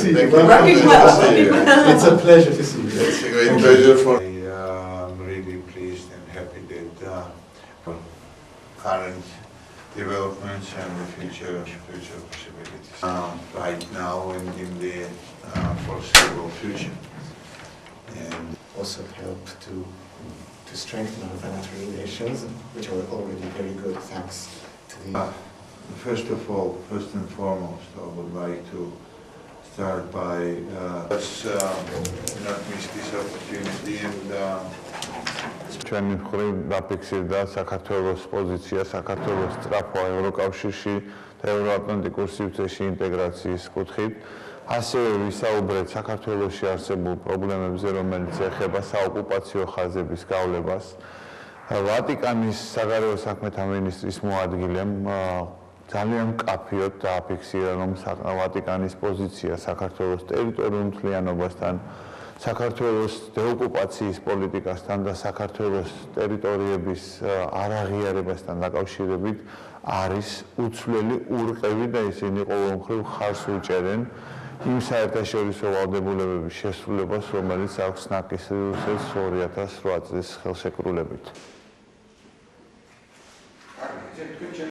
see you. It's a pleasure to see you. It's a great pleasure for me. I'm really pleased and happy that current developments and the future possibilities right now and in the foreseeable future. And also help to strengthen our bilateral relations, which are already very good thanks to the... First and foremost, I would like to start by let's not miss this opportunity and ჩვენი მხრივ დაფიქსირდა საქართველოს პოზიცია, საქართველოს სწრაფვა ევროკავშირში და ევროატლანტიკურ სივრცეში ინტეგრაციის კუთხით. ასევე ვისაუბრეთ საქართველოში არსებულ პრობლემებზე, რომელიც ეხება საოკუპაციო ხაზების გავლებას. ვატიკანის საგარეო საქმეთა მინისტრის მოადგილემ ძალიან მკაფიოდ დააფიქსირა, რომ ვატიკანის პოზიცია საქართველოს ტერიტორიულ მთლიანობასთან, საქართველოს დეოკუპაციის პოლიტიკასთან და საქართველოს ტერიტორიების არაღიარებასთან დაკავშირებით არის უცვლელი ურყევი და ისინი ყოველმხრივ ხარს უჭერენ იმ საერთაშორისო ვალდებულებების შესრულებას, რომელიც აქვს ნაკისრიუსის 2008 წლის ხელშეკრულებით.